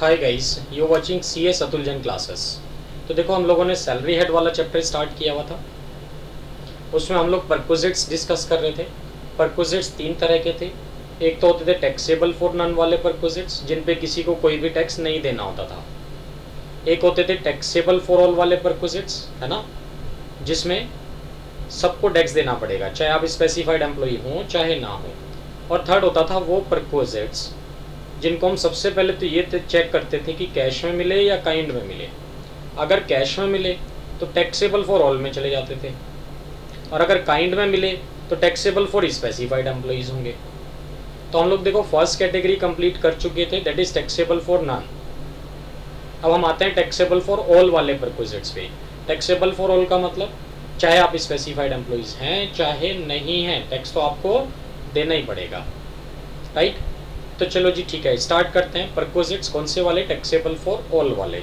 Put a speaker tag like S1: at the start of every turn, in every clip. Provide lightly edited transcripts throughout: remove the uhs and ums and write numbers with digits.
S1: Hi guys, you watching CS Atul Jain classes. तो देखो, हम लोगों ने सैलरी हेड वाला चैप्टर स्टार्ट किया हुआ था। उसमें हम लोग परक्विजिट्स डिस्कस कर रहे थे। परक्विजिट्स तीन तरह के थे। एक तो होते थे टैक्सेबल फॉर नन वाले परक्विजिट्स, जिन पे किसी को कोई भी टैक्स नहीं देना होता था। एक होते थे टैक्सेबल फॉर ऑल वाले परक्विजिट्स, है ना, जिसमें सबको टैक्स देना पड़ेगा, चाहे आप स्पेसिफाइड एम्प्लॉई हो चाहे ना हो। और थर्ड होता था वो परक्विजिट्स जिनको हम सबसे पहले तो ये चेक करते थे कि कैश में मिले या काइंड में मिले। अगर कैश में मिले तो टैक्सेबल फॉर ऑल में चले जाते थे, और अगर काइंड में मिले तो टैक्सेबल फॉर स्पेसिफाइड एम्प्लॉइज होंगे। तो हम लोग देखो फर्स्ट कैटेगरी कंप्लीट कर चुके थे, that is taxable for none. अब हम आते हैं टैक्सेबल फॉर ऑल वाले परक्विजिट्स पे। टैक्सेबल फॉर ऑल का मतलब चाहे आप स्पेसिफाइड एम्प्लॉइज हैं चाहे नहीं हैं, टैक्स तो आपको देना ही पड़ेगा, राइट। तो चलो जी ठीक है, स्टार्ट करते हैं। परक्विजिट्स कौन से वाले? टैक्सेबल फॉर ऑल वाले।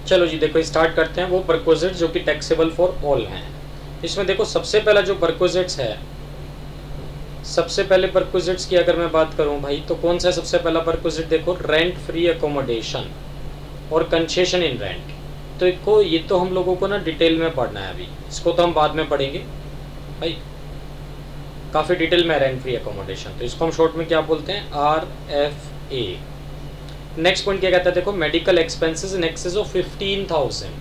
S1: चलो जी देखो, स्टार्ट करते हैं वो परक्विजिट्स जो कि टैक्सेबल फॉर ऑल हैं। इसमें देखो सबसे पहला जो परक्विजिट्स है, सबसे पहले परक्विजिट्स की अगर मैं बात करूं भाई, तो कौन सा सबसे पहला परक्विजिट? देखो, रेंट फ्री अकोमोडेशन और कंसेशन इन रेंट। तो ये तो हम लोगों को ना डिटेल में पढ़ना है, अभी इसको तो हम बाद में पढ़ेंगे भाई, काफ़ी डिटेल में रेंट फ्री अकोमोडेशन। तो इसको हम शॉर्ट में क्या बोलते हैं? RFA। नेक्स्ट पॉइंट क्या कहता है? देखो, medical expenses in excess of 15,000।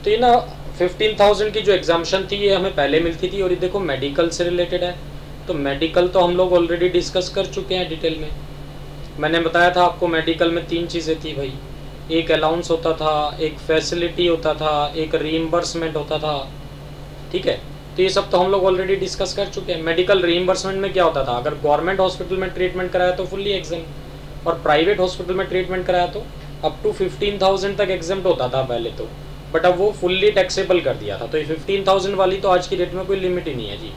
S1: तो ये ना 15,000 की जो एग्जाम्पशन थी ये हमें पहले मिलती थी, और ये देखो मेडिकल से रिलेटेड है। तो मेडिकल तो हम लोग ऑलरेडी डिस्कस कर चुके हैं डिटेल में। मैंने बताया था आपको मेडिकल में तीन चीज़ें थी भाई, एक अलाउंस होता था, एक फैसिलिटी होता था, एक रीइम्बर्समेंट होता था, ठीक है। तो ये सब तो हम लोग ऑलरेडी डिस्कस कर चुके हैं। मेडिकल रीइम्बर्समेंट में क्या होता था? अगर गवर्नमेंट हॉस्पिटल में ट्रीटमेंट कराया तो फुल्ली एग्जाम, और प्राइवेट हॉस्पिटल में ट्रीटमेंट कराया तो अप टू 15,000 तक एग्जाम्प्ट होता था पहले तो, बट अब वो फुल्ली टैक्सेबल कर दिया था। तो ये 15,000 वाली तो आज की डेट में कोई लिमिट ही नहीं है जी,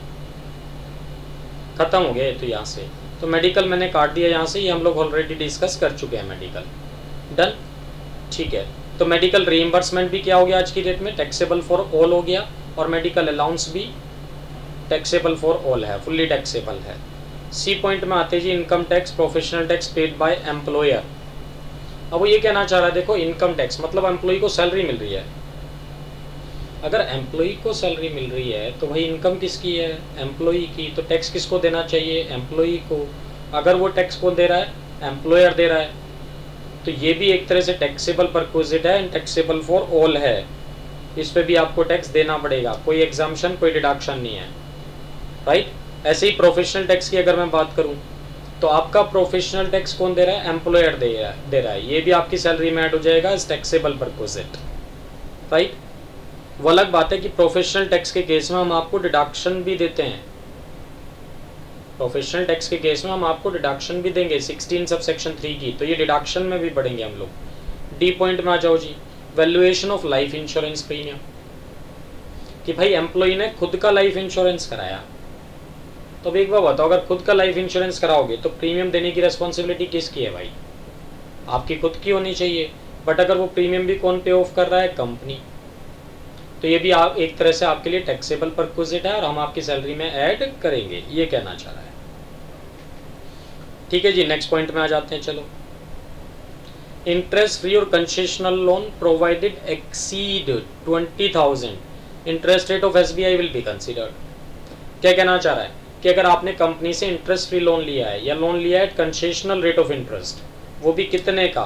S1: खत्म हो गया तो यहाँ से। तो मेडिकल मैंने काट दिया यहाँ से, ये हम लोग ऑलरेडी डिस्कस कर चुके हैं मेडिकल। डन, ठीक है। तो मेडिकल रीइम्बर्समेंट भी क्या हो गया आज की डेट में? टैक्सेबल फॉर ऑल हो गया, और मेडिकल अलाउंस भी टैक्सेबल फॉर ऑल है, फुल्ली टैक्सेबल है। सी पॉइंट में आते जी, income tax, professional tax paid by employer. अब वो ये कहना चाह रहा है, देखो इनकम टैक्स मतलब एम्प्लॉय को सैलरी मिल रही है। अगर एम्प्लॉय को सैलरी मिल रही है तो भाई इनकम किसकी है? एम्प्लॉय की। तो टैक्स किसको देना चाहिए? एम्प्लॉय को। अगर वो टैक्स कौन दे रहा है? एम्प्लॉयर दे रहा है। तो ये भी एक तरह से टैक्सेबल परक्विजिट है एंड टैक्सेबल फॉर ऑल है। इस पे भी आपको टैक्स देना पड़ेगा, कोई एग्जाम्पशन कोई डिडक्शन नहीं है, राइट। ऐसे ही प्रोफेशनल टैक्स की अगर मैं बात करूं, तो आपका प्रोफेशनल टैक्स कौन दे रहा है? एम्प्लॉयर दे रहा है। ये भी आपकी सैलरी में ऐड हो जाएगा इस टैक्सेबल परक्विजिट, राइट। वो अलग बात है कि प्रोफेशनल टैक्स के केस में हम आपको डिडक्शन भी देते हैं। प्रोफेशनल टैक्स के केस में हम आपको डिडक्शन भी देंगे 16 सब सेक्शन 3 की, तो ये डिडक्शन में भी पढ़ेंगे हम लोग। डी पॉइंट में आ जाओ जी, valuation of life insurance premium, कि भाई एम्प्लॉय ने खुद का लाइफ इंश्योरेंस कराया। तो अब एक बार बताओ, अगर खुद का लाइफ इंश्योरेंस कराओगे तो प्रीमियम देने की रेस्पॉन्सिबिलिटी किसकी है भाई? आपकी खुद की होनी चाहिए। बट अगर वो प्रीमियम भी कौन पे ऑफ कर रहा है? कंपनी। तो ये भी आप एक तरह से आपके लिए टैक्सेबल परक्विजिट है, और हम आपकी सैलरी में ऐड करेंगे, ये कहना चाह रहा है। ठीक है जी, नेक्स्ट पॉइंट में आ जाते हैं। चलो, इंटरेस्ट फ्री और concessional loan provided exceed 20,000, interest rate of SBI will be considered. क्या कहना चाह रहा है कि अगर आपने कंपनी से इंटरेस्ट फ्री लोन लिया है या लोन लिया है कंसेशनल रेट ऑफ इंटरेस्ट, वो भी कितने का?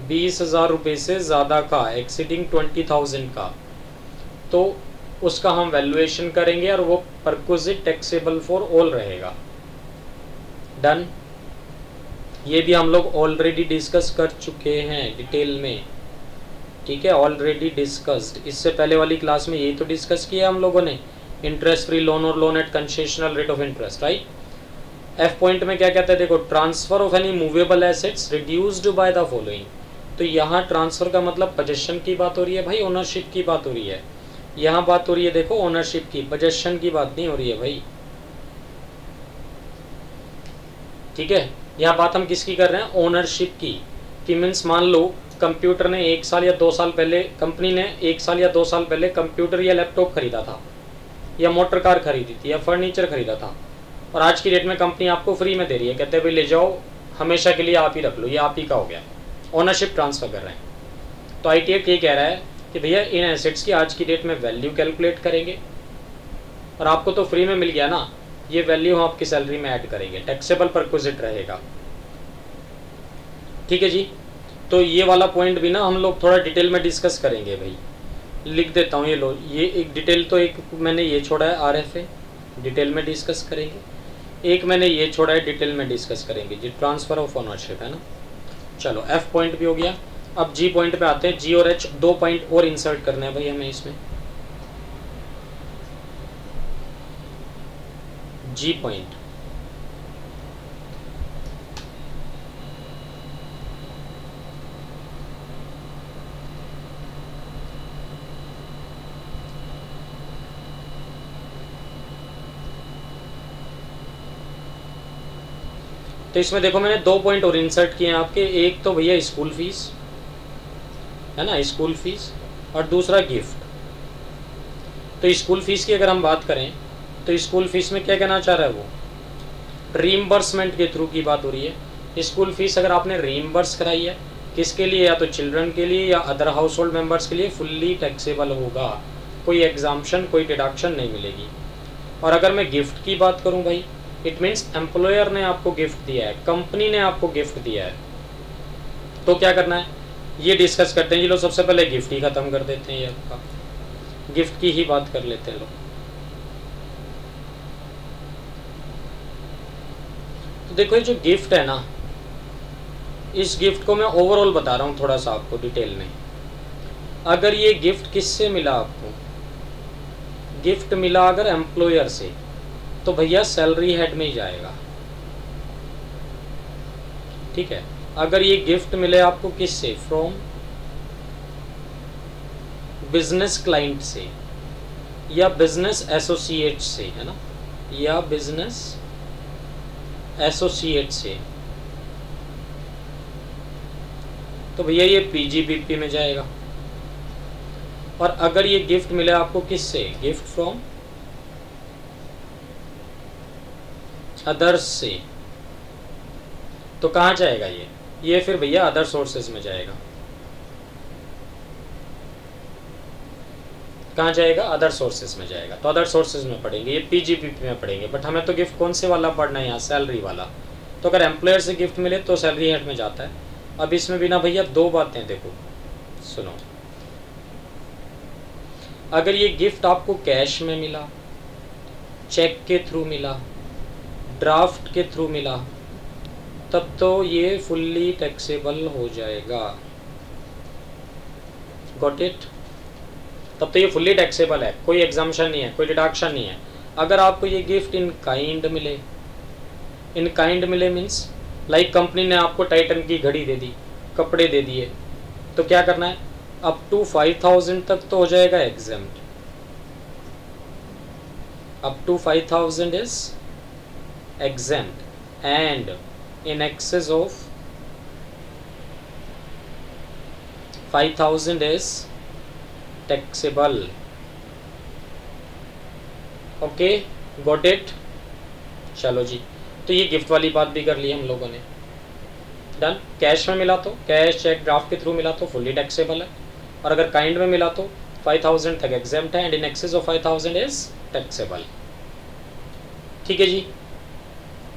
S1: 20,000 रुपये से ज़्यादा का, एक्सीडिंग 20,000 का, तो उसका हम वैल्यूएशन करेंगे और वो परक्विजिट टैक्सेबल फॉर ऑल रहेगा। डन, ये भी हम लोग ऑलरेडी डिस्कस कर चुके हैं डिटेल में, ठीक है, ऑलरेडी डिस्कस्ड। इससे पहले वाली क्लास में यही तो डिस्कस किया हम लोगों ने, इंटरेस्ट फ्री लोन और loan eight concessional rate of interest, right. F point में क्या कहता है? देखो, transfer of any movable assets reduced by the following. तो यहाँ ट्रांसफर का मतलब पोजेशन की बात हो रही है भाई, ओनरशिप की बात हो रही है। यहाँ बात हो रही है देखो ओनरशिप की, पोजेशन की बात नहीं हो रही है भाई, ठीक है। यहाँ बात हम किसकी कर रहे हैं? ओनरशिप की। कि मीन्स मान लो कंप्यूटर ने 1 साल या 2 साल पहले, कंपनी ने 1 साल या 2 साल पहले कंप्यूटर या लैपटॉप खरीदा था, या मोटर कार खरीदी थी, या फर्नीचर खरीदा था, और आज की डेट में कंपनी आपको फ्री में दे रही है, कहते हैं भाई ले जाओ हमेशा के लिए आप ही रख लो, ये आप ही का हो गया, ओनरशिप ट्रांसफ़र कर रहे हैं। तो आई एक्ट ये कह रहा है कि भैया इन एसेट्स की आज की डेट में वैल्यू कैलकुलेट करेंगे, और आपको तो फ्री में मिल गया ना, ये वैल्यू हम आपकी सैलरी में ऐड करेंगे, टैक्सेबल परक्विजिट रहेगा। ठीक है जी। तो ये वाला पॉइंट भी ना हम लोग थोड़ा डिटेल में डिस्कस करेंगे भाई, लिख देता हूँ, ये लो, ये एक डिटेल तो एक मैंने ये छोड़ा है RFA, डिटेल में डिस्कस करेंगे। एक मैंने ये छोड़ा है, डिटेल में डिस्कस करेंगे जी, ट्रांसफ़र ऑफ ओनरशिप है ना। चलो F पॉइंट भी हो गया। अब G पॉइंट पे आते हैं। G और H 2 पॉइंट और इंसर्ट करना है भाई हमें इसमें। G पॉइंट, तो इसमें देखो मैंने 2 पॉइंट और इंसर्ट किए हैं आपके। एक तो भैया स्कूल फीस है ना, स्कूल फीस, और दूसरा गिफ्ट। तो स्कूल फीस की अगर हम बात करें तो स्कूल फीस में क्या कहना चाह रहा है वो, रीइंबर्समेंट के थ्रू की बात हो रही है। स्कूल फीस अगर आपने रीइंबर्स कराई है, किसके लिए, या तो चिल्ड्रन के लिए या अदर हाउस होल्ड मेम्बर्स के लिए, फुल्ली टैक्सेबल होगा, कोई एग्जाम्पशन कोई डिडक्शन नहीं मिलेगी। और अगर मैं गिफ्ट की बात करूं भाई, इट मीन्स एम्प्लॉयर ने आपको गिफ्ट दिया है, कंपनी ने आपको गिफ्ट दिया है, तो क्या करना है ये डिस्कस करते हैं। ये लोग सबसे पहले गिफ्ट ही ख़त्म कर देते हैं, ये आपका गिफ्ट की ही बात कर लेते हैं लोग। तो देखो ये जो गिफ्ट है ना, इस गिफ्ट को मैं ओवरऑल बता रहा हूँ थोड़ा सा आपको डिटेल में। अगर ये गिफ्ट किससे मिला आपको, गिफ्ट मिला अगर एम्प्लॉयर से, तो भैया सैलरी हेड में ही जाएगा। ठीक है। अगर ये गिफ्ट मिले आपको किससे, फ्रॉम बिजनेस क्लाइंट से या बिजनेस एसोसिएट से, है ना, या बिजनेस एसोसिएट से, तो भैया ये PGBP में जाएगा। और अगर ये गिफ्ट मिले आपको किससे, गिफ्ट फ्रॉम अदर्स से, तो कहाँ जाएगा ये फिर भैया अदर सोर्सेज में जाएगा। कहाँ जाएगा, अदर सोर्सेज में जाएगा। तो अदर सोर्सेज में पढ़ेंगे, ये PGBP में पढ़ेंगे। बट हमें तो गिफ्ट कौन से वाला पढ़ना है यहाँ, सैलरी वाला। तो अगर एम्प्लॉयर से गिफ्ट मिले तो सैलरी हेड में जाता है। अब इसमें भी ना भैया 2 बातें देखो, सुनो। अगर ये गिफ्ट आपको कैश में मिला, चेक के थ्रू मिला, ड्राफ्ट के थ्रू मिला, तब तो ये फुल्ली टैक्सेबल हो जाएगा। Got it. तब तो ये फुल्ली टैक्सेबल है, कोई एग्जाम्पशन नहीं है, कोई डिडक्शन नहीं है। अगर आपको ये गिफ्ट इन काइंड मिले, इन काइंड मिले मीन्स लाइक कंपनी ने आपको टाइटन की घड़ी दे दी, कपड़े दे दिए, तो क्या करना है, अप टू 5000 तक तो हो जाएगा exempt. Up to 5000 is exempt and in excess of 5000 is taxable. Okay, got it. चलो जी, तो ये गिफ्ट वाली बात भी कर ली हम लोगों ने। डन। कैश में मिला तो, कैश चेक ड्राफ्ट के थ्रू मिला तो फुल्ली टैक्सेबल है, और अगर काइंड में मिला तो 5000 तक एग्जेम्प्ट है, and in excess of 5000 is taxable. ठीक है जी।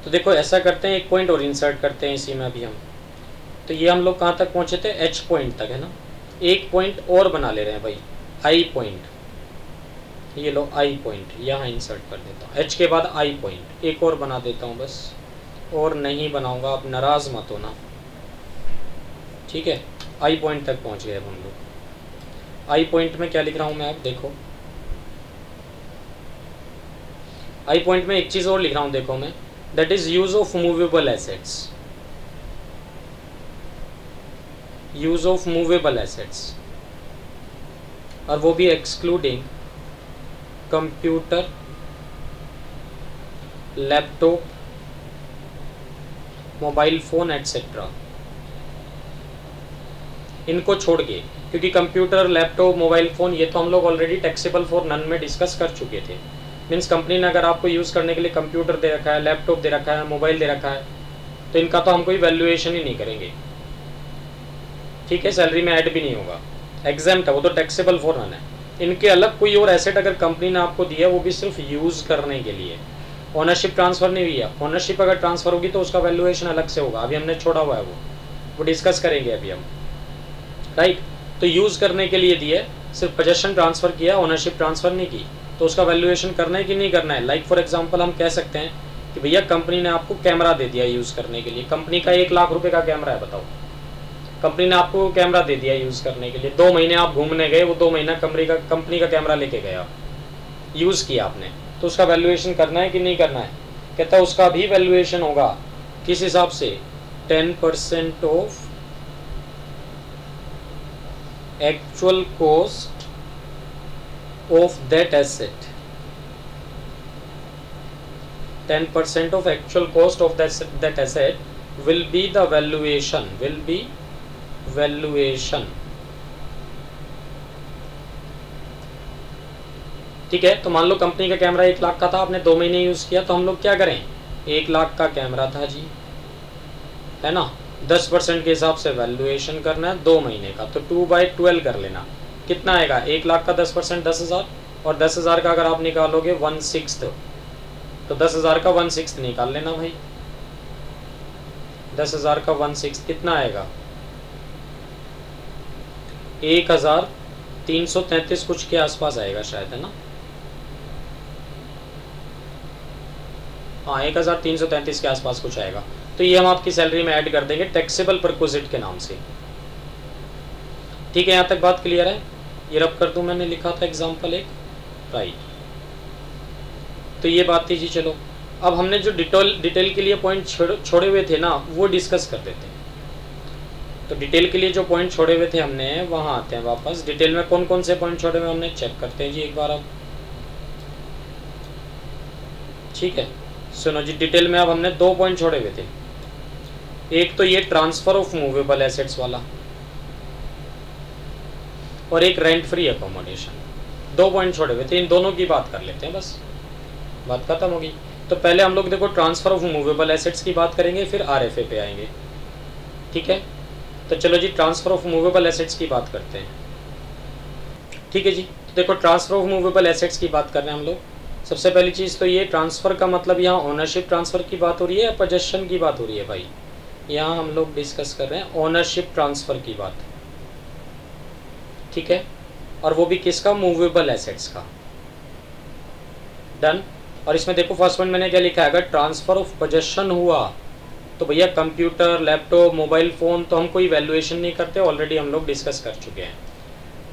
S1: तो देखो ऐसा करते हैं, एक पॉइंट और इंसर्ट करते हैं इसी में अभी हम। तो ये हम लोग कहाँ तक पहुँचे थे, H पॉइंट तक, है ना। एक पॉइंट और बना ले रहे हैं भाई, I पॉइंट। ये लो I पॉइंट यहाँ इंसर्ट कर देता हूँ। H के बाद I पॉइंट एक और बना देता हूँ बस, और नहीं बनाऊँगा, आप नाराज़ मत होना। ठीक है, I पॉइंट तक पहुँच गए अब हम लोग। I पॉइंट में क्या लिख रहा हूँ मैं, आप देखो। I पॉइंट में एक चीज़ और लिख रहा हूँ, देखो मैं, that is use of movable assets, use of movable assets, और वो भी excluding computer, laptop, mobile phone etcetera, इनको छोड़ के, क्योंकि कंप्यूटर, लैपटॉप, मोबाइल फ़ोन ये तो हम लोग ऑलरेडी टैक्सेबल फॉर नन में डिस्कस कर चुके थे। मीन्स कंपनी ने अगर आपको यूज़ करने के लिए कंप्यूटर दे रखा है, लैपटॉप दे रखा है, मोबाइल दे रखा है, तो इनका तो हम कोई वैल्यूएशन ही नहीं करेंगे, ठीक है, सैलरी में ऐड भी नहीं होगा, एग्जेम्प्ट है, वो तो टैक्सेबल फॉर नन है। इनके अलग कोई और एसेट अगर कंपनी ने आपको दिया, वो भी सिर्फ यूज़ करने के लिए, ओनरशिप ट्रांसफ़र नहीं हुई है। ओनरशिप अगर ट्रांसफ़र होगी तो उसका वैल्यूएशन अलग से होगा, अभी हमने छोड़ा हुआ है, वो डिस्कस करेंगे अभी हम, राइट। तो यूज़ करने के लिए दिए, सिर्फ पोजेशन ट्रांसफ़र किया, ओनरशिप ट्रांसफ़र नहीं की, तो उसका वैल्यूएशन करना है कि नहीं करना है। लाइक फॉर एग्जांपल हम कह सकते हैं कि भैया कंपनी ने आपको कैमरा दे दिया यूज़ करने के लिए, कंपनी का 1 लाख रुपए का कैमरा है, बताओ, कंपनी ने आपको कैमरा दे दिया यूज़ करने के लिए, 2 महीने आप घूमने गए, वो 2 महीना कंपनी का कैमरा लेके गया, यूज़ किया आपने, तो उसका वैल्यूएशन करना है कि नहीं करना है। कहता है उसका भी वैल्यूएशन होगा, किस हिसाब से, 10% of actual cost of that asset, 10% of actual cost of that asset will be the valuation, will be valuation, ठीक है। तो मान लो कंपनी का कैमरा 1 लाख का था, आपने 2 महीने यूज़ किया, तो हम लोग क्या करें, 1 लाख का कैमरा था जी, है ना, 10% के हिसाब से वैल्यूएशन करना है 2 महीने का, तो 2/12 कर लेना, कितना आएगा, 1 लाख का 10% 10,000, और 10,000 का अगर आप निकालोगे 1/6, तो 10,000 का 1/6 निकाल लेना भाई, 10,000 का 1/6 कितना आएगा, 1,333 कुछ के आसपास आएगा शायद, है ना, हाँ 1,333 के आसपास कुछ आएगा। तो ये हम आपकी सैलरी में ऐड कर देंगे टैक्सेबल परक्विजिट के नाम से, ठीक है, यहाँ तक बात क्लियर है। ये रब कर दूं, मैंने लिखा था एग्जाम्पल एक, राइट। तो ये बात थी जी। चलो अब हमने जो डिटेल के लिए पॉइंट छोड़े हुए थे ना, वो डिस्कस कर देते हैं। तो डिटेल के लिए जो पॉइंट छोड़े हुए थे हमने, वहाँ आते हैं वापस। डिटेल में कौन कौन से पॉइंट छोड़े हुए हमने चेक करते हैं जी एक बार अब, ठीक है। सुनो जी, डिटेल में अब हमने 2 पॉइंट छोड़े हुए थे। एक तो ये ट्रांसफर ऑफ मूवेबल एसेट्स वाला, और एक रेंट फ्री अकोमोडेशन। 2 पॉइंट छोड़े हुए थे, इन दोनों की बात कर लेते हैं, बस बात खत्म होगी। तो पहले हम लोग देखो ट्रांसफर ऑफ मूवेबल एसेट्स की बात करेंगे, फिर आरएफए पे आएंगे, ठीक है। तो चलो जी, ट्रांसफर ऑफ मूवेबल एसेट्स की बात करते हैं, ठीक है जी। तो देखो ट्रांसफर ऑफ मूवेबल एसेट्स की बात कर रहे हैं हम लोग। सबसे पहली चीज़ तो ये, ट्रांसफ़र का मतलब यहाँ ओनरशिप ट्रांसफ़र की बात हो रही है या पोजेशन की बात हो रही है भाई, यहाँ हम लोग डिस्कस कर रहे हैं ओनरशिप ट्रांसफ़र की बात, ठीक है। और वो भी किसका, मूवेबल एसेट्स का, डन। और इसमें देखो फर्स्ट पॉइंट मैंने क्या लिखा है, अगर ट्रांसफ़र ऑफ पोजेशन हुआ तो भैया कंप्यूटर, लैपटॉप, मोबाइल फ़ोन, तो हम कोई वैल्यूएशन नहीं करते, ऑलरेडी हम लोग डिस्कस कर चुके हैं।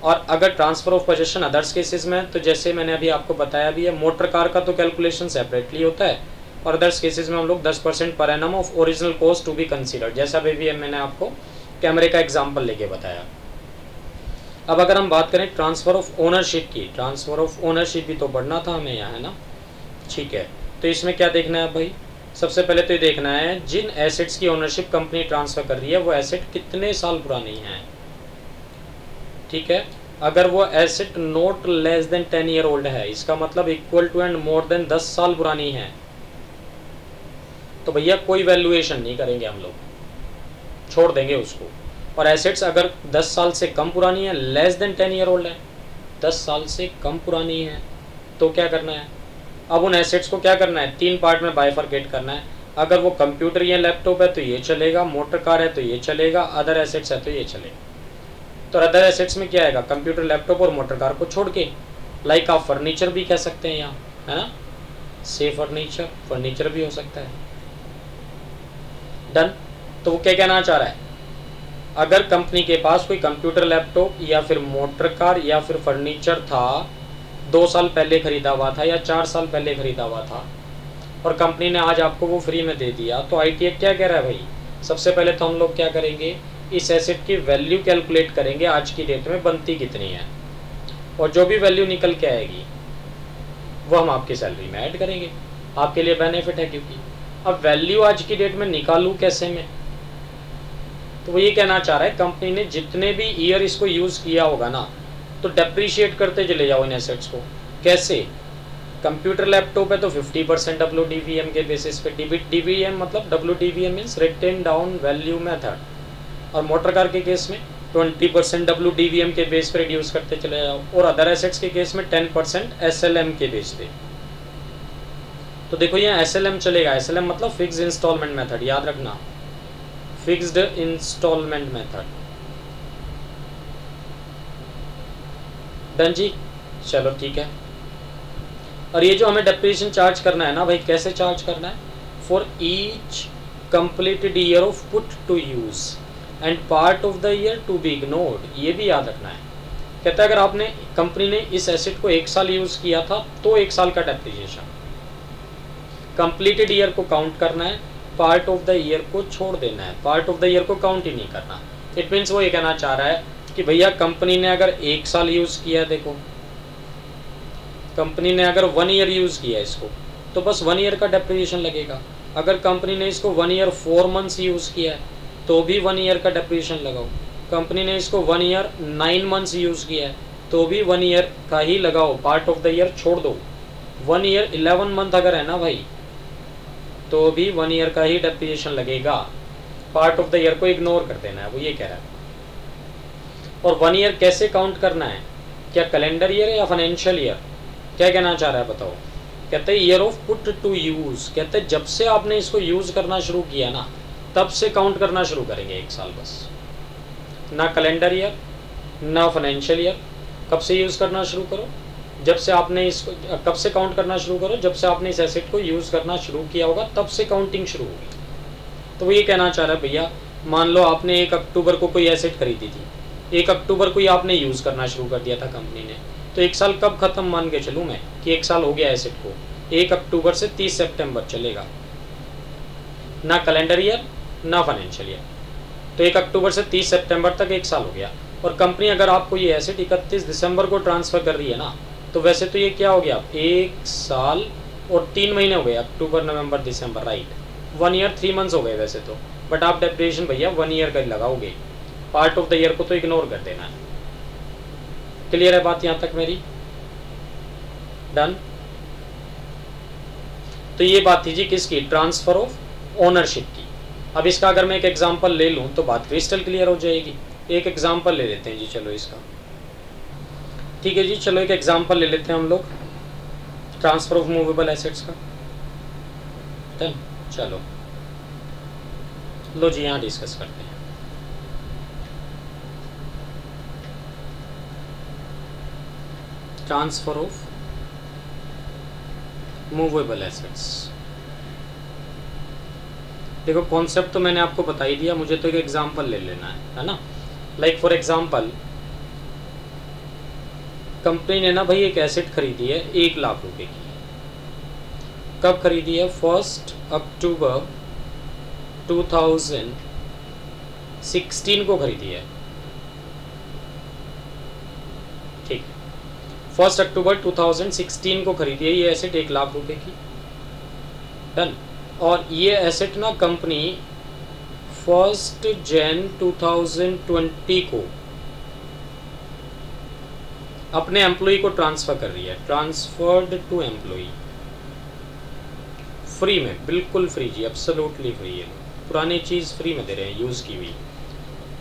S1: और अगर transfer of possession others cases में, तो जैसे मैंने अभी आपको बताया भी है, मोटर कार का तो कैलकुलेशन सेपरेटली होता है, और अदर्स केसेस में हम लोग 10% per annum of original cost to be considered, जैसा भी मैंने आपको कैमरे का एग्जांपल लेके बताया। अब अगर हम बात करें ट्रांसफ़र ऑफ ओनरशिप की, ट्रांसफ़र ऑफ ओनरशिप भी तो बढ़ना था हमें यहाँ, है ना, ठीक है। तो इसमें क्या देखना है भाई, सबसे पहले तो ये देखना है जिन एसेट्स की ओनरशिप कंपनी ट्रांसफ़र कर रही है वो एसेट कितने साल पुरानी है, ठीक है। अगर वो asset not less than 10 year old है, इसका मतलब equal to and more than 10 साल पुरानी है, तो भैया कोई वैल्यूएशन नहीं करेंगे हम लोग, छोड़ देंगे उसको। और एसेट्स अगर 10 साल से कम पुरानी है, लेस देन 10 ईयर ओल्ड है, 10 साल से कम पुरानी है, तो क्या करना है, अब उन एसेट्स को क्या करना है, 3 पार्ट में बाइफरकेट करना है। अगर वो कंप्यूटर या लैपटॉप है तो ये चलेगा, मोटर कार है तो ये चलेगा, अदर एसेट्स है तो ये चलेगा। तो अदर एसेट्स में क्या आएगा, कंप्यूटर, लैपटॉप और मोटर कार को छोड़ के, लाइक आप फर्नीचर भी कह सकते हैं यहाँ, है ना, से फर्नीचर भी हो सकता है, डन। तो वो क्या कहना चाह रहा है, अगर कंपनी के पास कोई कंप्यूटर, लैपटॉप या फिर मोटर कार या फिर फर्नीचर था, 2 साल पहले खरीदा हुआ था या 4 साल पहले खरीदा हुआ था, और कंपनी ने आज आपको वो फ्री में दे दिया, तो आईटी एक्ट क्या कह रहा है भाई, सबसे पहले तो हम लोग क्या करेंगे, इस एसेट की वैल्यू कैलकुलेट करेंगे, आज की डेट में बनती कितनी है, और जो भी वैल्यू निकल के आएगी वो हम आपकी सैलरी में ऐड करेंगे, आपके लिए बेनिफिट है। क्योंकि अब वैल्यू आज की डेट में निकालूँ कैसे मैं, तो वो ये कहना चाह रहा है कंपनी ने जितने भी ईयर इसको यूज़ किया होगा ना, तो डेप्रीशिएट करते चले जाओ इन एसेट्स को। कैसे, कंप्यूटर लैपटॉप है तो 50% WDVM के बेसिस पे, DVM मतलब WDVM means written down value method, और मोटर कार के केस में 20% WDVM के बेस पे रिड्यूस करते चले जाओ, और अदर एसेट्स के केस में 10% SLM के बेस पे। तो देखो यहाँ SLM चलेगा, SLM मतलब फिक्स्ड इंस्टॉलमेंट मेथड, याद रखना, फिक्स्ड इंस्टॉलमेंट मेथड। डन जी, चलो ठीक है। और ये जो हमें डेप्रिसिएशन चार्ज करना है ना भाई, कैसे चार्ज करना है, for each completed year of put to use and part of the year to be ignored, ये भी याद रखना है। कहता है अगर आपने, कंपनी ने इस एसेट को 1 साल यूज किया था तो 1 साल का डेप्रिसिएशन, कंप्लीटेड ईयर को काउंट करना है, पार्ट ऑफ द ईयर को छोड़ देना है, पार्ट ऑफ द ईयर को काउंट ही नहीं करना। इट मीन्स वो ये कहना चाह रहा है कि भैया कंपनी ने अगर 1 साल यूज किया है, देखो कंपनी ने अगर 1 ईयर यूज किया है इसको, तो बस 1 ईयर का डेप्रिसिएशन लगेगा। अगर कंपनी ने इसको 1 ईयर 4 मंथ्स यूज किया है तो भी 1 ईयर का डेप्रिसिएशन लगाओ। कंपनी ने इसको 1 ईयर 9 मंथ्स यूज किया है तो भी 1 ईयर का ही लगाओ, पार्ट ऑफ द ईयर छोड़ दो। 1 ईयर 11 मंथ अगर है ना भाई, तो भी 1 ईयर का ही डेप्रिसिएशन लगेगा, पार्ट ऑफ द ईयर को इग्नोर कर देना है, वो ये कह रहा है। और 1 ईयर कैसे काउंट करना है, क्या कैलेंडर ईयर है या फाइनेंशियल ईयर, क्या कहना चाह रहा है बताओ। कहते हैं year of put to use, कहते हैं जब से आपने इसको यूज करना शुरू किया ना तब से काउंट करना शुरू करेंगे 1 साल बस, ना कैलेंडर ईयर ना फाइनेंशियल ईयर। कब से यूज करना शुरू करो, जब से आपने इसको, कब से काउंट करना शुरू करो, जब से आपने इस एसेट को यूज करना शुरू किया होगा तब से काउंटिंग शुरू होगी। तो वो ये कहना चाह रहा है भैया, मान लो आपने 1 अक्टूबर को कोई एसेट खरीदी थी, 1 अक्टूबर को ही आपने यूज करना शुरू कर दिया था कंपनी ने, तो 1 साल कब खत्म मान के चलूँ मैं कि 1 साल हो गया एसेट को, 1 अक्टूबर से 30 सितंबर चलेगा, ना कैलेंडर ईयर ना फाइनेंशियल ईयर। तो 1 अक्टूबर से 30 सितंबर तक 1 साल हो गया। और कंपनी अगर आपको ये एसेट 31 दिसंबर को ट्रांसफ़र कर रही है ना, तो वैसे तो ये क्या हो गया, 1 साल और 3 महीने हो गए, अक्टूबर नवंबर दिसंबर, राइट, 1 ईयर 3 मंथ्स हो गए वैसे तो, बट आप डेप्रिसिएशन भैया 1 ईयर का लगाओगे, पार्ट ऑफ द ईयर को तो इग्नोर कर देना है। क्लियर है बात यहाँ तक मेरी, डन। तो ये बात थी जी किसकी, ट्रांसफर ऑफ ओनरशिप की। अब इसका अगर मैं एक एग्जांपल ले लूँ तो बात क्रिस्टल क्लियर हो जाएगी। एक एग्जांपल ले लेते हैं जी, चलो इसका, ठीक है जी, चलो एक एग्जांपल ले लेते हैं हम लोग ट्रांसफर ऑफ मूवेबल एसेट्स का, डन। चलो लो जी यहाँ डिस्कस करते हैं। ट्रांसफर ऑफ मूवेबल एसेट्स, देखो कॉन्सेप्ट तो मैंने आपको बता ही दिया, मुझे तो एक एग्जांपल ले लेना है ना। लाइक फॉर एग्जांपल कंपनी ने ना भाई एक एसेट खरीदी है 1 लाख रुपए की। कब खरीदी है, 1 अक्टूबर 2016 को खरीदी है, ठीक, 1 अक्टूबर 2016 को खरीदी है ये एसेट 1 लाख रुपए की, डन। और ये एसेट ना कंपनी 1 जनवरी 2020 को अपने एम्प्लॉय को ट्रांसफर कर रही है, ट्रांसफर्ड टू एम्प्लॉय, फ्री में, बिल्कुल फ्री जी, एब्सोल्युटली फ्री है, पुरानी चीज़ फ्री में दे रहे हैं यूज़ की हुई।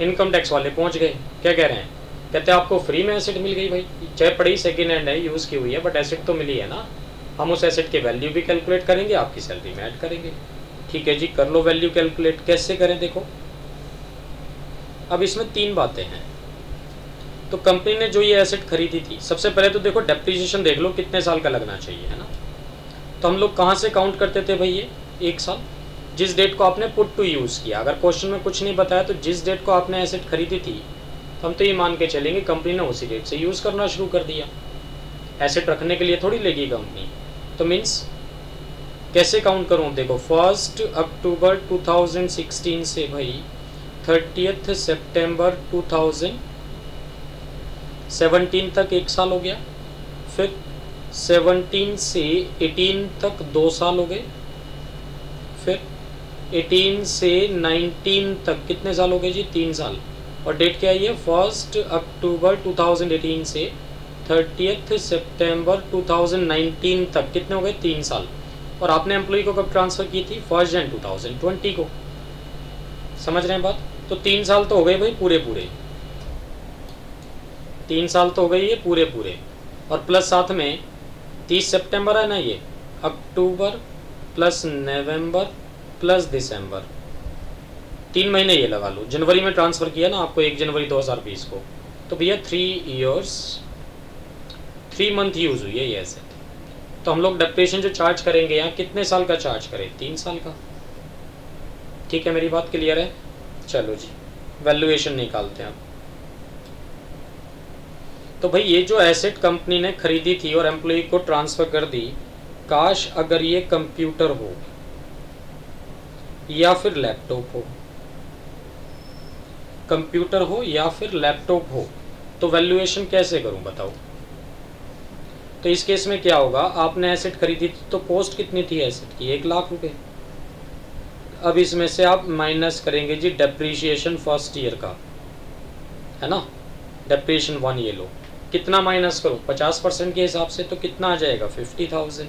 S1: इनकम टैक्स वाले पहुंच गए, क्या कह रहे हैं, कहते हैं आपको फ्री में एसेट मिल गई भाई, चाहे पड़ी सेकेंड हैंड है, यूज़ की हुई है, बट एसेट तो मिली है ना, हम उस एसेट के वैल्यू भी कैलकुलेट करेंगे, आपकी सैलरी में ऐड करेंगे। ठीक है जी, कर लो वैल्यू कैलकुलेट, कैसे करें देखो। अब इसमें 3 बातें हैं। तो कंपनी ने जो ये एसेट खरीदी थी, सबसे पहले तो देखो डेप्रिसिएशन देख लो कितने साल का लगना चाहिए, है ना। तो हम लोग कहाँ से काउंट करते थे भाई, ये 1 साल, जिस डेट को आपने पुट टू यूज़ किया। अगर क्वेश्चन में कुछ नहीं बताया तो जिस डेट को आपने एसेट खरीदी थी, तो हम तो ये मान के चलेंगे कंपनी ने उसी डेट से यूज़ करना शुरू कर दिया, एसेट रखने के लिए थोड़ी लेगी कंपनी। तो मीन्स कैसे काउंट करूँ, देखो 1 अक्टूबर 2016 से भाई 30 सितंबर 2017 तक 1 साल हो गया, फिर 17 से 18 तक 2 साल हो गए, फिर 18 से 19 तक कितने साल हो गए जी, 3 साल। और डेट क्या है ये, 1 अक्टूबर 2018 से 30 सितंबर 2019 तक कितने हो गए, 3 साल। और आपने एम्प्लॉय को कब ट्रांसफ़र की थी, 1 जनवरी 2020 को। समझ रहे हैं बात? तो 3 साल तो हो गए भाई पूरे पूरे, 3 साल तो हो गए ये पूरे पूरे। और प्लस साथ में 30 सितंबर है ना, ये अक्टूबर प्लस नवंबर प्लस दिसंबर, 3 महीने ये लगा लो। जनवरी में ट्रांसफ़र किया ना आपको 1 जनवरी 2020 को, तो भैया 3 ईयर्स 3 मंथ यूज़ हुई है ये एसेट। तो हम लोग डेप्रिसिएशन जो चार्ज करेंगे यहाँ कितने साल का चार्ज करें, 3 साल का। ठीक है, मेरी बात क्लियर है? चलो जी, वैल्यूएशन निकालते हैं अब। तो भाई ये जो एसेट कंपनी ने खरीदी थी और एम्प्लॉय को ट्रांसफ़र कर दी, काश अगर ये कंप्यूटर हो या फिर लैपटॉप हो, कंप्यूटर हो या फिर लैपटॉप हो, तो वैल्यूएशन कैसे करूं बताओ। तो इस केस में क्या होगा, आपने एसेट खरीदी थी तो कॉस्ट कितनी थी एसेट की, 1 लाख रुपए। अब इसमें से आप माइनस करेंगे जी डेप्रीशिएशन फर्स्ट ईयर का, है ना, डेप्रीशिएशन 1 ये लो। कितना माइनस करो, 50% के हिसाब से तो कितना आ जाएगा, 50,000।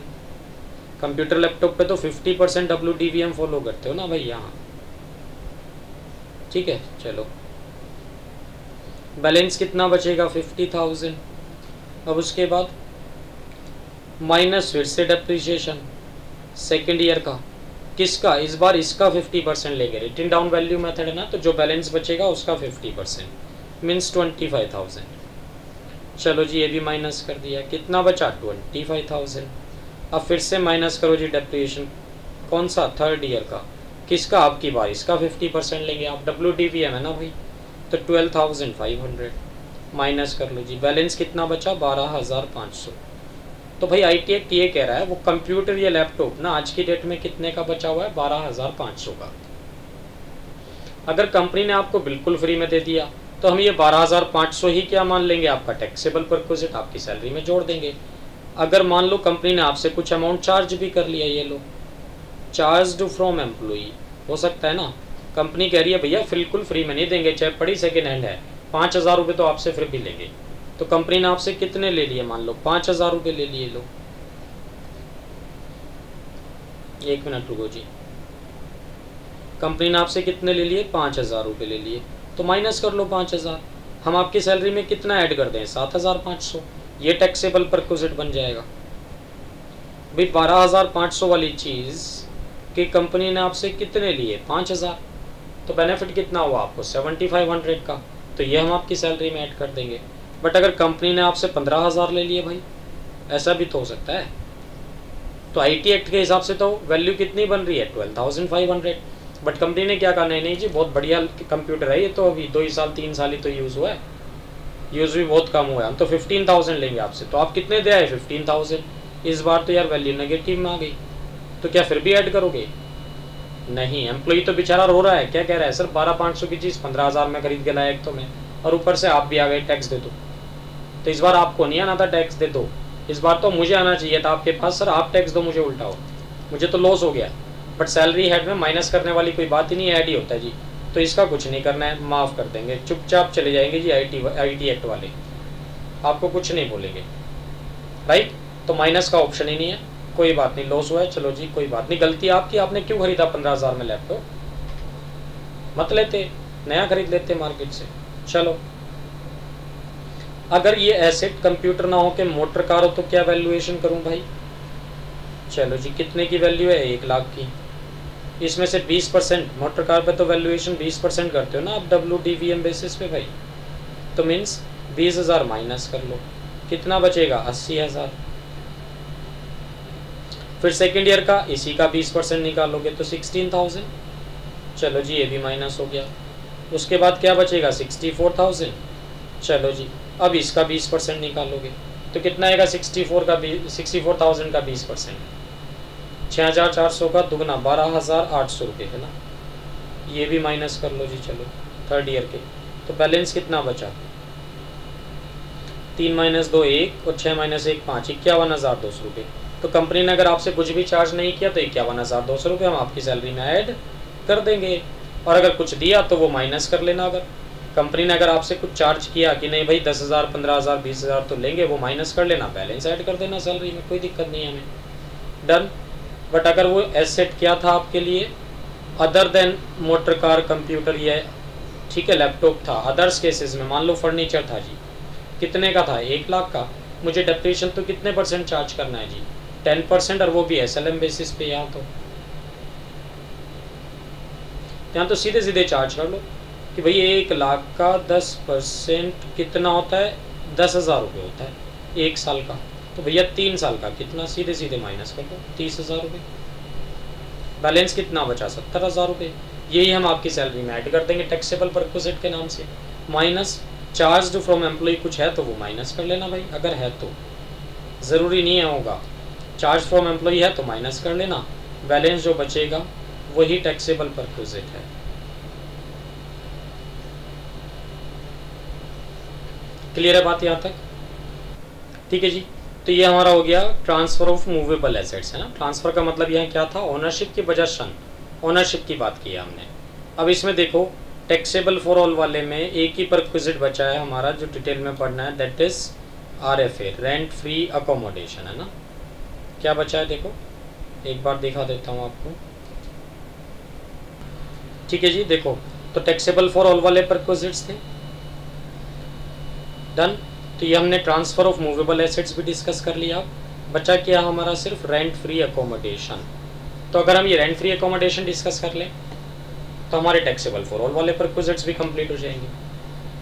S1: कंप्यूटर लैपटॉप पे तो 50% WDVM फॉलो करते हो ना भाई यहाँ। ठीक है, चलो बैलेंस कितना बचेगा, 50,000। अब उसके बाद माइनस फिर से डेप्रीशिएशन सेकेंड ईयर का, किसका, इस बार इसका 50% लेंगे, रिटन डाउन वैल्यू मेथड है ना, तो जो बैलेंस बचेगा उसका 50% मीन्स 25,000। चलो जी ये भी माइनस कर दिया, कितना बचा, 25,000। अब फिर से माइनस करो जी डेप्रीशिएशन, कौन सा, थर्ड ईयर का, किसका, आपकी बार इसका 50% लेंगे आप, WDVM है ना भाई, तो 12,500 माइनस कर लो जी, बैलेंस कितना बचा, 12,500। तो भाई IT एक्ट ये कह रहा है वो कंप्यूटर या लैपटॉप ना आज की डेट में कितने का बचा हुआ है, 12,500 का। अगर कंपनी ने आपको बिल्कुल फ्री में दे दिया तो हम ये 12,500 ही क्या मान लेंगे, आपका टैक्सेबल परक्विजिट आपकी सैलरी में जोड़ देंगे। अगर मान लो कंपनी ने आपसे कुछ अमाउंट चार्ज भी कर लिया, ये लो चार्ज फ्रॉम एम्प्लॉई, हो सकता है ना, कंपनी कह रही है भैया बिल्कुल फ्री में नहीं देंगे, चाहे पड़ी सेकेंड हैंड है, 5,000 रुपये तो आपसे फिर भी लेंगे। तो कंपनी ने आपसे कितने ले लिए, मान लो 5,000 रुपये ले लिए, लो 1 मिनट रुको जी, कंपनी ने आपसे कितने ले लिए, 5,000 रुपये ले लिए, तो माइनस कर लो 5,000। हम आपकी सैलरी में कितना ऐड कर दें, 7,500, ये टैक्सेबल परक्विजिट बन जाएगा। भाई 12,500 वाली चीज़ कि कंपनी ने आपसे कितने लिए, 5,000, तो बेनिफिट कितना हुआ आपको, 7,500 का, तो ये हम आपकी सैलरी में ऐड कर देंगे। बट अगर कंपनी ने आपसे 15,000 ले लिए भाई, ऐसा भी तो हो सकता है, तो IT एक्ट के हिसाब से तो वैल्यू कितनी बन रही है, 12,500। बट कंपनी ने क्या कहा, नहीं जी बहुत बढ़िया कंप्यूटर है ये, तो अभी 2 ही साल 3 साल ही तो यूज़ हुआ है, यूज़ भी बहुत कम हुआ है, हम तो 15,000 लेंगे आपसे, तो आप कितने दे आए, 15,000। इस बार तो यार वैल्यू नेगेटिव में आ गई, तो क्या फिर भी ऐड करोगे, नहीं। एम्प्लॉई तो बेचारा रो रहा है, क्या कह रहा है, सर 12,500 की चीज़ 15,000 में खरीद के लाया एक तो मैं, और ऊपर से आप भी आ गए टैक्स दे दो। तो इस बार आपको नहीं आना था टैक्स दे दो, इस बार तो मुझे आना चाहिए था आपके पास, सर आप टैक्स दो मुझे, उल्टा हो, मुझे तो लॉस हो गया। बट सैलरी हेड में माइनस करने वाली कोई बात ही नहीं, ऐड ही होता है जी, तो इसका कुछ नहीं करना है, माफ़ कर देंगे, चुपचाप चले जाएंगे जी IT एक्ट वाले, आपको कुछ नहीं बोलेंगे, राइट। तो माइनस का ऑप्शन ही नहीं है, कोई बात नहीं, लॉस हुआ है, चलो जी कोई बात नहीं, गलती आपकी, आपने क्यों खरीदा 15,000 में लैपटॉप, मत लेते, नया खरीद लेते मार्केट से। चलो अगर ये एसेट कंप्यूटर ना हो के मोटर कार हो तो क्या वैल्यूएशन करूं भाई, चलो जी कितने की वैल्यू है, 1 लाख की, इसमें से 20%, मोटर कार पे तो वैल्यूएशन 20% करते हो ना आप WDVM बेसिस पे भाई, तो मीन्स 20,000 माइनस कर लो, कितना बचेगा, 80,000। फिर सेकेंड ईयर का इसी का 20% निकालोगे तो 16,000, चलो जी ये भी माइनस हो गया। उसके बाद क्या बचेगा, 64,000, चलो जी अब इसका 20% निकालोगे तो कितना आएगा, 64,000 का 20%, 6,400 का दुगना 12,800 रुपये है ना, ये भी माइनस कर लो जी। चलो थर्ड ईयर के, तो बैलेंस कितना बचा, 3 - 2 1 और 6 - 1 5, 51,200 रुपये। तो कंपनी ने अगर आपसे कुछ भी चार्ज नहीं किया तो 51,200 रुपये हम आपकी सैलरी में ऐड कर देंगे, और अगर कुछ दिया तो वो माइनस कर लेना। अगर कंपनी ने अगर आपसे कुछ चार्ज किया कि नहीं भाई 10,000 15,000 20,000 तो लेंगे, वो माइनस कर लेना, बैलेंस ऐड कर देना सैलरी में, कोई दिक्कत नहीं है हमें, डन। बट अगर वो एसेट क्या था आपके लिए, other than motor car computer, ये ठीक है लैपटॉप था, अदर्स केसेस में मान लो फर्नीचर था जी, कितने का था, 1 लाख का, मुझे डेप्रिसिएशन तो कितने % चार्ज करना है जी, 10%, और वो भी SLM बेसिस पे। यहाँ तो सीधे सीधे चार्ज कर लो कि भाई 1 लाख का 10% कितना होता है, 10,000 रुपये होता है 1 साल का, तो भैया 3 साल का कितना, सीधे सीधे माइनस कर दो 30,000 रुपये, बैलेंस कितना बचा 70,000 रुपये, यही हम आपकी सैलरी में ऐड कर देंगे टैक्सेबल परक्विजिट के नाम से, माइनस चार्ज फ्रॉम एम्प्लॉय, कुछ है तो वो माइनस कर लेना भाई, अगर है तो, ज़रूरी नहीं है होगा, चार्ज फ्रॉम एम्प्लॉय है तो माइनस कर लेना, बैलेंस जो बचेगा वही टैक्सेबल परक्विजिट है। क्लियर है बात यहाँ तक? ठीक है जी। तो ये हमारा हो गया ट्रांसफर ऑफ मूवेबल एसेट्स, है ना। ट्रांसफर का मतलब यहाँ क्या था, ओनरशिप की वजह से ओनरशिप की बात की है हमने। अब इसमें देखो टैक्सेबल फॉर ऑल वाले में एक ही परक्विजिट बचा है हमारा जो डिटेल में पढ़ना है, that is RFA, rent free accommodation, है ना। क्या बचा है देखो, एक बार दिखा देता हूँ आपको। ठीक है जी, देखो तो टैक्सेबल फॉर ऑल वाले परक्विजिट्स थे, डन। तो ये हमने ट्रांसफर ऑफ मूवेबल एसेट्स भी डिस्कस कर लिया। बचा क्या हमारा, सिर्फ रेंट फ्री अकोमोडेशन। तो अगर हम ये रेंट फ्री अकोमोडेशन डिस्कस कर लें तो हमारे टैक्सेबल फॉर ऑल वाले परक्विजिट्स भी कंप्लीट हो जाएंगे।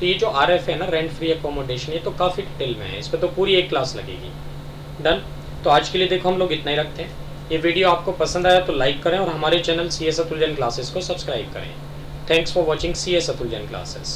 S1: तो ये जो RF है ना, रेंट फ्री अकोमोडेशन, ये तो काफ़ी डिटेल में है, इस पर तो पूरी एक क्लास लगेगी, डन। तो आज के लिए देखो हम लोग इतना ही रखते हैं। ये वीडियो आपको पसंद आया तो लाइक करें और हमारे channel CS Atul Jain classes को सब्सक्राइब करें। Thanks for watching CS Atul Jain classes.